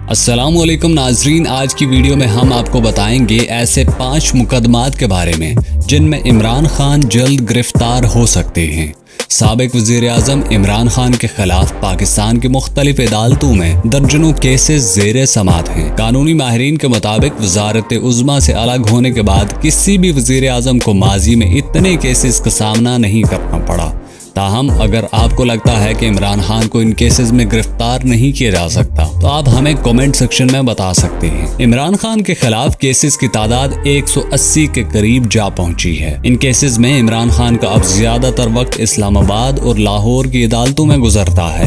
السلام علیکم ناظرین، آج کی ویڈیو میں ہم آپ کو بتائیں گے ایسے 5 مقدمات کے بارے میں جن میں عمران خان جلد گرفتار ہو سکتے ہیں۔ سابق وزیر اعظم عمران خان کے خلاف پاکستان کی مختلف عدالتوں میں درجنوں کیسز زیر سماعت ہیں۔ قانونی ماہرین کے مطابق وزارت عظمیٰ سے الگ ہونے کے بعد کسی بھی وزیر اعظم کو ماضی میں اتنے کیسز کا سامنا نہیں کرنا پڑا۔ تاہم اگر آپ کو لگتا ہے کہ عمران خان کو ان کیسز میں گرفتار نہیں کیا جا سکتا تو آپ ہمیں کومنٹ سیکشن میں بتا سکتے ہیں۔ عمران خان کے خلاف کیسز کی تعداد 180 کے قریب جا پہنچی ہے۔ ان کیسز میں عمران خان کا اب زیادہ تر وقت اسلام آباد اور لاہور کی عدالتوں میں گزرتا ہے۔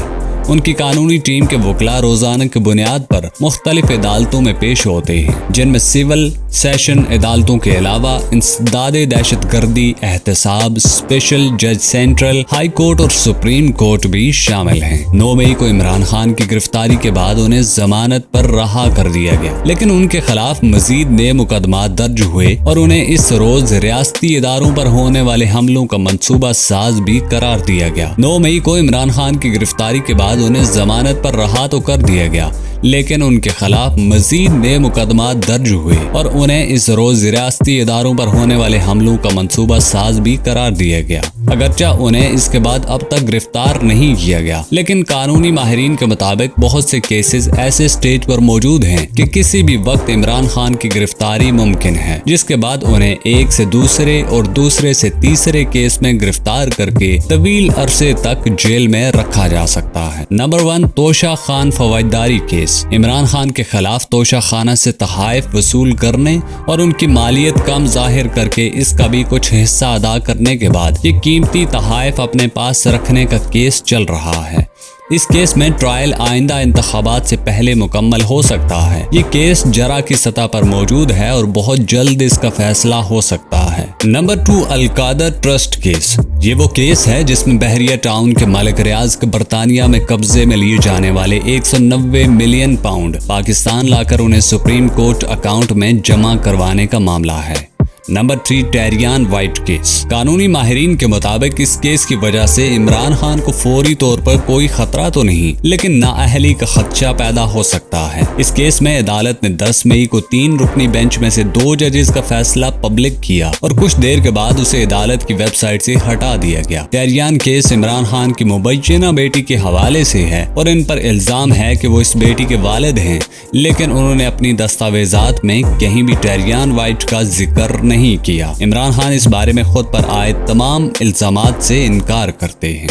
ان کی قانونی ٹیم کے وکلاء روزانہ کی بنیاد پر مختلف عدالتوں میں پیش ہوتے ہیں، جن میں سول سیشن عدالتوں کے علاوہ انسداد دہشت گردی، احتساب، اسپیشل جج سینٹرل ہائی کورٹ اور سپریم کورٹ بھی شامل ہیں۔ 9 مئی کو عمران خان کی گرفتاری کے بعد انہیں ضمانت پر رہا کر دیا گیا، لیکن ان کے خلاف مزید نئے مقدمات درج ہوئے اور انہیں اس روز ریاستی اداروں پر ہونے والے حملوں کا منصوبہ ساز بھی قرار دیا گیا۔ 9 مئی کو عمران خان کی گرفتاری کے بعد انہیں ضمانت پر رہا تو کر دیا گیا، لیکن ان کے خلاف مزید نئے مقدمات درج ہوئے اور انہیں اس روز ریاستی اداروں پر ہونے والے حملوں کا منصوبہ ساز بھی قرار دیا گیا۔ اگرچہ انہیں اس کے بعد اب تک گرفتار نہیں کیا گیا، لیکن قانونی ماہرین کے مطابق بہت سے کیسز ایسے سٹیج پر موجود ہیں کہ کسی بھی وقت عمران خان کی گرفتاری ممکن ہے، جس کے بعد انہیں ایک سے دوسرے اور دوسرے سے تیسرے کیس میں گرفتار کر کے طویل عرصے تک جیل میں رکھا جا سکتا ہے۔ نمبر 1، توشہ خان فوائداری کیس۔ عمران خان کے خلاف توشہ خانہ سے تحائف وصول کرنے اور ان کی مالیت کم ظاہر کر کے اس کا بھی کچھ حصہ ادا کرنے کے بعد یہ قیمتی تحائف اپنے پاس رکھنے کا کیس چل رہا ہے۔ اس کیس میں ٹرائل آئندہ انتخابات سے پہلے مکمل ہو سکتا ہے۔ یہ کیس جرا کی سطح پر موجود ہے اور بہت جلد اس کا فیصلہ ہو سکتا ہے۔ نمبر 2، القادر ٹرسٹ کیس۔ یہ وہ کیس ہے جس میں بحریہ ٹاؤن کے ملک ریاض کے برطانیہ میں قبضے میں لیے جانے والے 190 ملین پاؤنڈ پاکستان لا کر انہیں سپریم کورٹ اکاؤنٹ میں جمع کروانے کا معاملہ ہے۔ Number 3، Tyrian white case. قانونی ماہرین کے مطابق اس کیس کی وجہ سے عمران خان کو فوری طور پر کوئی خطرہ تو نہیں، لیکن نااہلی کا خدشہ پیدا ہو سکتا ہے۔ اس کیس میں عدالت نے 10 مئی کو 3 رکنی بینچ میں سے 2 ججز کا فیصلہ پبلک کیا اور کچھ دیر کے بعد اسے عدالت کی ویب سائٹ سے ہٹا دیا گیا۔ ٹیریان کیس عمران خان کی مبینہ بیٹی کے حوالے سے ہے اور ان پر الزام ہے کہ وہ اس بیٹی کے والد ہیں، لیکن انہوں نے اپنی دستاویزات میں کہیں بھی ٹیریان وائٹ کا ذکر نہیں کیا۔ عمران خان اس بارے میں خود پر عائد تمام الزامات سے انکار کرتے ہیں۔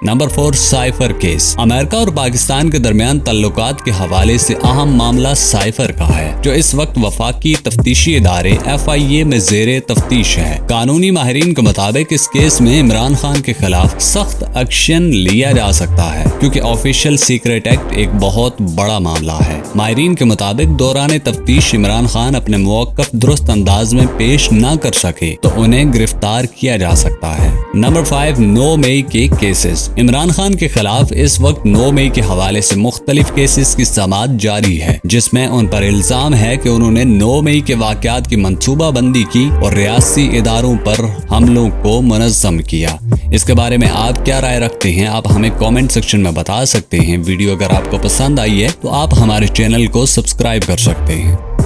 Number 4، cipher case. امریکہ اور پاکستان کے درمیان تعلقات کے حوالے سے اہم معاملہ سائفر کا ہے، جو اس وقت وفاقی تفتیشی ادارے FIA میں زیر تفتیش ہے۔ قانونی ماہرین کے مطابق اس کیس میں عمران خان کے خلاف سخت ایکشن لیا جا سکتا ہے، کیونکہ آفیشل سیکرٹ ایکٹ ایک بہت بڑا معاملہ ہے۔ ماہرین کے مطابق دوران تفتیش عمران خان اپنے موقف درست انداز میں پیش نہ کر سکے تو انہیں گرفتار کیا جا سکتا ہے۔ نمبر 5، 9 مئی کے کیسز۔ عمران خان کے خلاف اس وقت 9 مئی کے حوالے سے مختلف کیسز کی سماعت جاری ہے، جس میں ان پر الزام ہے کہ انہوں نے 9 مئی کے واقعات کی منصوبہ بندی کی اور ریاستی اداروں پر حملوں کو منظم کیا۔ اس کے بارے میں آپ کیا رائے رکھتے ہیں؟ آپ ہمیں کامنٹ سیکشن میں بتا سکتے ہیں۔ ویڈیو اگر آپ کو پسند آئی ہے تو آپ ہمارے چینل کو سبسکرائب کر سکتے ہیں۔